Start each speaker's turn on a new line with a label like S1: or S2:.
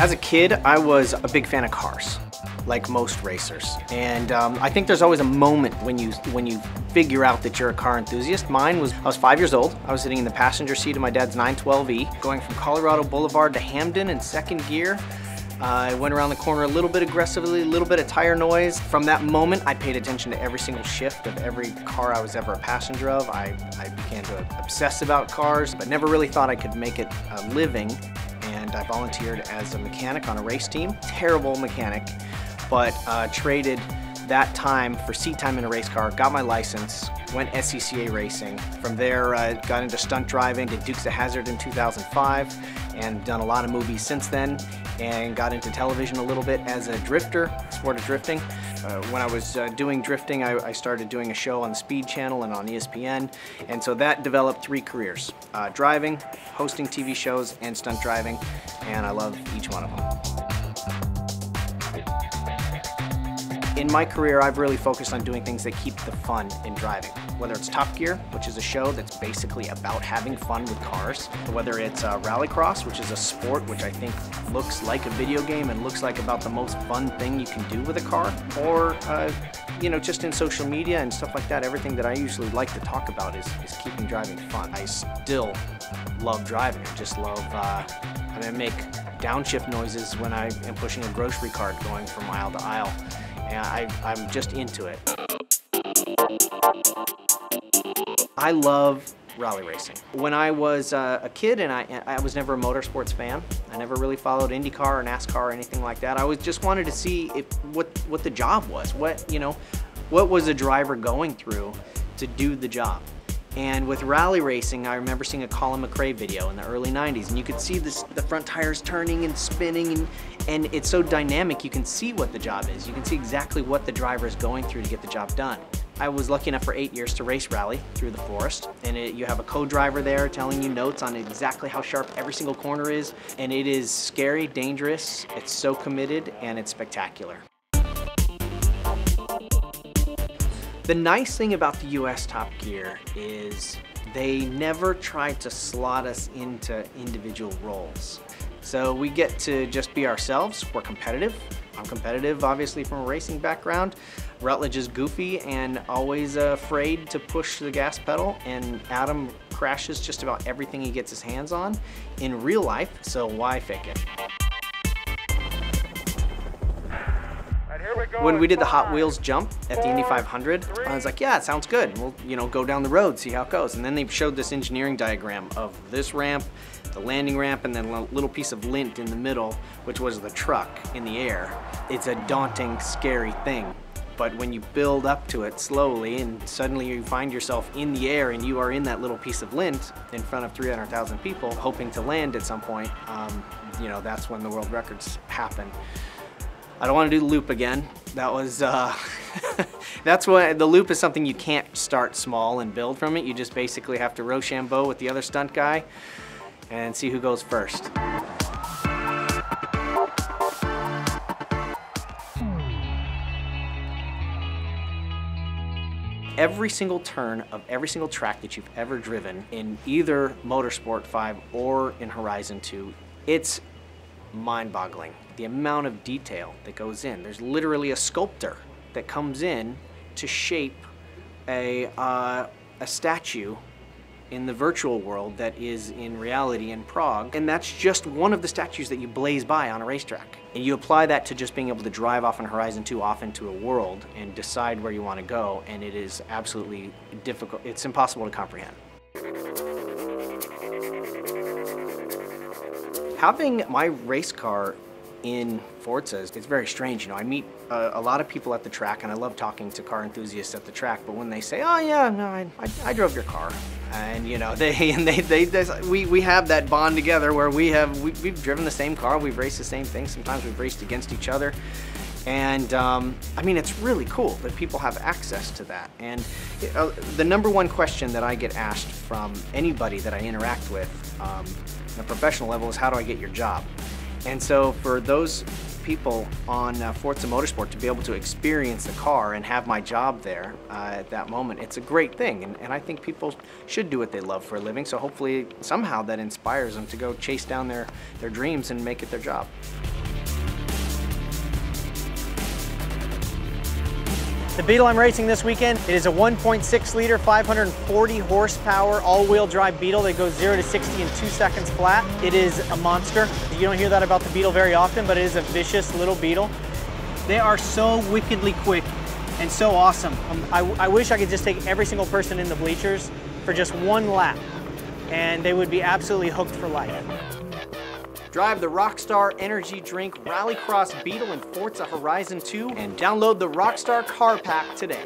S1: As a kid, I was a big fan of cars, like most racers. And I think there's always a moment when you figure out that you're a car enthusiast. Mine was, I was 5 years old. I was sitting in the passenger seat of my dad's 912E, going from Colorado Boulevard to Hamden in second gear. I went around the corner a little bit aggressively, a little bit of tire noise. From that moment, I paid attention to every single shift of every car I was ever a passenger of. I began to obsess about cars, but never really thought I could make it a living. And I volunteered as a mechanic on a race team. Terrible mechanic, but traded that time for seat time in a race car, got my license, went SCCA racing. From there, I got into stunt driving, did Dukes of Hazzard in 2005, and done a lot of movies since then, and got into television a little bit as a drifter, sport of drifting. When I was doing drifting, I started doing a show on the Speed Channel and on ESPN, and so that developed 3 careers. Driving, hosting TV shows, and stunt driving, and I love each one of them. In my career, I've really focused on doing things that keep the fun in driving. Whether it's Top Gear, which is a show that's basically about having fun with cars, whether it's Rallycross, which is a sport which I think looks like a video game and looks like about the most fun thing you can do with a car, or you know, just in social media and stuff like that, everything that I usually like to talk about is keeping driving fun. I still love driving. I just love, I make downshift noises when I am pushing a grocery cart going from aisle to aisle. And I'm just into it. I love rally racing. When I was a kid, and I was never a motorsports fan. I never really followed IndyCar or NASCAR or anything like that. I always just wanted to see what the job was. What was a driver going through to do the job? And with rally racing, I remember seeing a Colin McRae video in the early 90s, and you could see the front tires turning and spinning, and it's so dynamic, you can see what the job is. You can see exactly what the driver is going through to get the job done. I was lucky enough for 8 years to race rally through the forest, and you have a co-driver there telling you notes on exactly how sharp every single corner is, and it is scary, dangerous, it's so committed, and it's spectacular. The nice thing about the US Top Gear is they never try to slot us into individual roles. So we get to just be ourselves. We're competitive. I'm competitive, obviously, from a racing background. Rutledge is goofy and always afraid to push the gas pedal, and Adam crashes just about everything he gets his hands on in real life, so why fake it? When we did the Hot Wheels jump at the Indy 500, I was like, yeah, it sounds good. We'll go down the road, see how it goes. And then they showed this engineering diagram of this ramp, the landing ramp, and then a little piece of lint in the middle, which was the truck in the air. It's a daunting, scary thing. But when you build up to it slowly and suddenly you find yourself in the air and you are in that little piece of lint in front of 300,000 people hoping to land at some point, you know, that's when the world records happen. I don't want to do the loop again. That was, that's what, the loop is something you can't start small and build from it. You just basically have to Rochambeau with the other stunt guy and see who goes first. Every single turn of every single track that you've ever driven in either Motorsport 5 or in Horizon 2, it's mind-boggling. The amount of detail that goes in. There's literally a sculptor that comes in to shape a statue in the virtual world that is in reality in Prague, and that's just one of the statues that you blaze by on a racetrack. And you apply that to just being able to drive off on Horizon 2 off into a world and decide where you want to go, and it is absolutely difficult. It's impossible to comprehend. Having my race car in Forza, it's very strange. You know, I meet a lot of people at the track, and I love talking to car enthusiasts at the track, but when they say, oh yeah, no, I drove your car, and you know, we have that bond together where we've driven the same car, we've raced the same thing, sometimes we've raced against each other, and I mean, it's really cool that people have access to that. And the #1 question that I get asked from anybody that I interact with on a professional level is, how do I get your job? And so for those people on Forza Motorsport to be able to experience the car and have my job there at that moment, it's a great thing. And I think people should do what they love for a living, so hopefully somehow that inspires them to go chase down their dreams and make it their job.
S2: The Beetle I'm racing this weekend, it is a 1.6 liter, 540 horsepower, all-wheel drive Beetle that goes 0 to 60 in 2 seconds flat. It is a monster. You don't hear that about the Beetle very often, but it is a vicious little Beetle. They are so wickedly quick and so awesome. I wish I could just take every single person in the bleachers for just one lap, and they would be absolutely hooked for life. Drive the Rockstar Energy Drink Rallycross Beetle in Forza Horizon 2 and download the Rockstar Car Pack today.